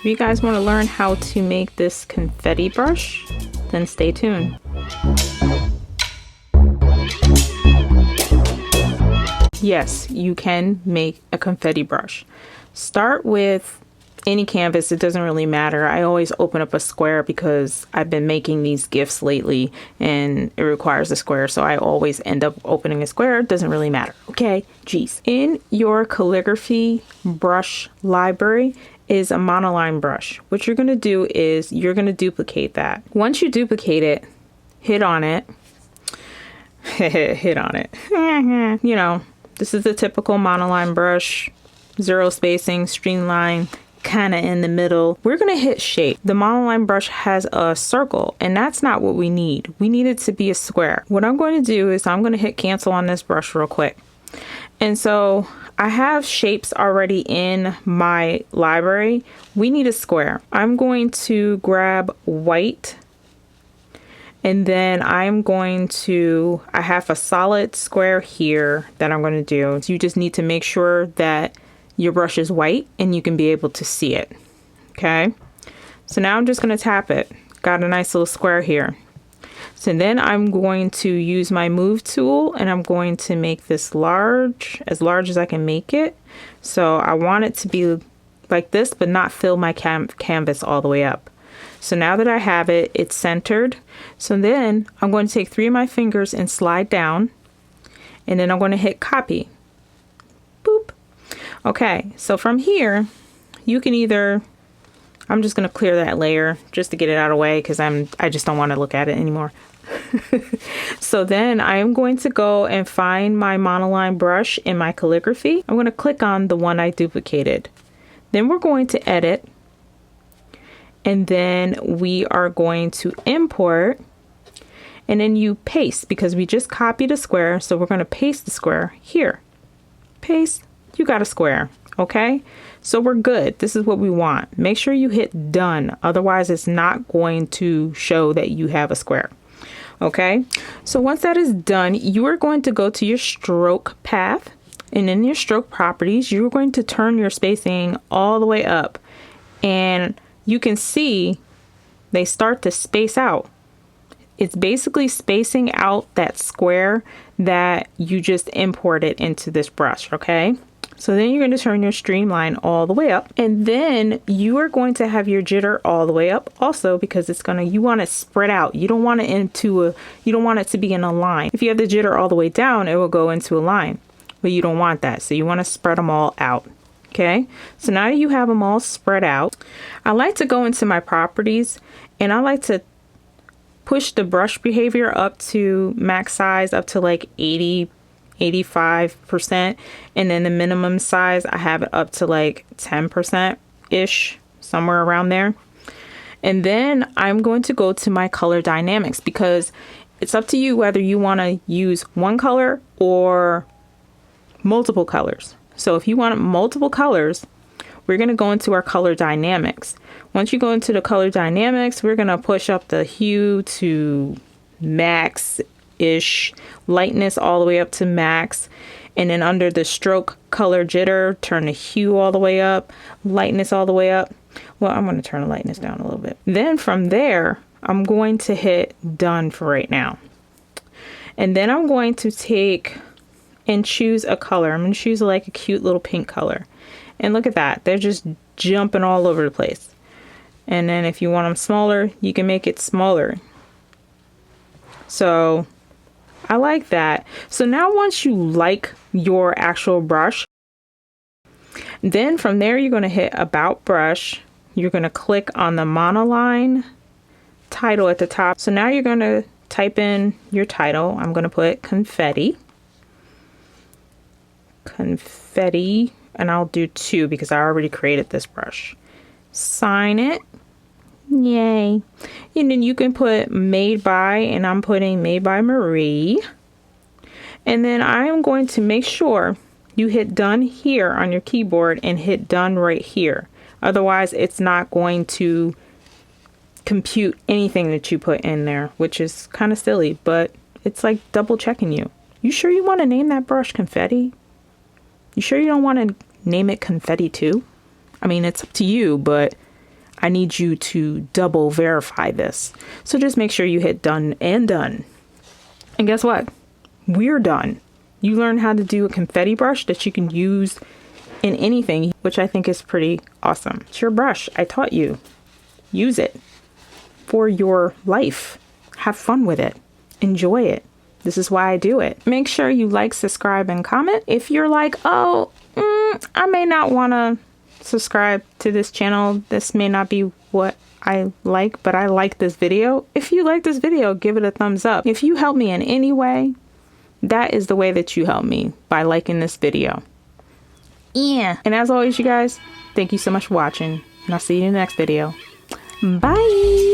If you guys want to learn how to make this confetti brush, then stay tuned. Yes, you can make a confetti brush. Start with any canvas, it doesn't really matter. I always open up a square because I've been making these gifts lately and it requires a square, so I always end up opening a square. It doesn't really matter. Okay, geez. In your calligraphy brush library is a monoline brush. What you're going to do is you're going to duplicate that. Once you duplicate it, hit on it. Hit on it. You know, this is the typical monoline brush, zero spacing, streamline, kind of in the middle. We're going to hit shape. The monoline brush has a circle, and that's not what we need. We need it to be a square. What I'm going to do is I'm going to hit cancel on this brush real quick. And so I have shapes already in my library. We need a square. I'm going to grab white, and then I'm going to, I have a solid square here that I'm going to do. So you just need to make sure that your brush is white and you can be able to see it. Okay. So now I'm just going to tap it. Got a nice little square here. So then I'm going to use my move tool and I'm going to make this large as I can make it. So I want it to be like this, but not fill my canvas all the way up. So now that I have it, it's centered. So then I'm going to take 3 of my fingers and slide down, and then I'm going to hit copy. Boop. Okay, so from here, you can either, I'm just going to clear that layer just to get it out of the way because I just don't want to look at it anymore. So then I am going to go and find my monoline brush in my calligraphy. I'm going to click on the one I duplicated. Then we're going to edit. And then we are going to import. And then you paste because we just copied a square. So we're going to paste the square here. Paste. You got a square. Okay. So we're good. This is what we want. Make sure you hit done. Otherwise, it's not going to show that you have a square. Okay. So once that is done, you are going to go to your stroke path. And in your stroke properties, you're going to turn your spacing all the way up. And you can see they start to space out. It's basically spacing out that square that you just imported into this brush. Okay. So then you're going to turn your streamline all the way up, and then you are going to have your jitter all the way up also because it's going to, you want it spread out. You don't want it you don't want it to be in a line. If you have the jitter all the way down, it will go into a line, but you don't want that. So you want to spread them all out. Okay. So now that you have them all spread out, I like to go into my properties and I like to push the brush behavior up to max size up to like 85%, and then the minimum size I have it up to like 10% ish, somewhere around there. And then I'm going to go to my color dynamics because it's up to you whether you want to use one color or multiple colors. So if you want multiple colors, we're going to go into our color dynamics. Once you go into the color dynamics, we're going to push up the hue to max-ish, lightness all the way up to max. And then under the stroke color jitter, turn the hue all the way up, lightness all the way up. Well, I'm going to turn the lightness down a little bit. Then from there, I'm going to hit done for right now. And then I'm going to take and choose a color. I'm going to choose like a cute little pink color. And look at that. They're just jumping all over the place. And then if you want them smaller, you can make it smaller. So I like that. So now once you like your actual brush, then from there, you're going to hit about brush. You're going to click on the monoline title at the top. So now you're going to type in your title. I'm going to put confetti. Confetti. And I'll do 2 because I already created this brush. Sign it. Yay. And then you can put made by, and I'm putting made by Marie. And then I am going to make sure you hit done here on your keyboard and hit done right here. Otherwise, it's not going to compute anything that you put in there, which is kind of silly, but it's like double checking you. You sure you want to name that brush confetti? You sure you don't want to name it confetti too? I mean, it's up to you, but I need you to double verify this. So just make sure you hit done and done. And guess what? We're done. You learn how to do a confetti brush that you can use in anything, which I think is pretty awesome. It's your brush. I taught you. Use it for your life. Have fun with it. Enjoy it. This is why I do it. Make sure you like, subscribe, and comment. If you're like, oh, I may not want to subscribe to this channel. This may not be what I like, but I like this video. If you like this video, give it a thumbs up. If you help me in any way, that is the way that you help me, by liking this video. Yeah. And as always, you guys, thank you so much for watching, and I'll see you in the next video. Bye.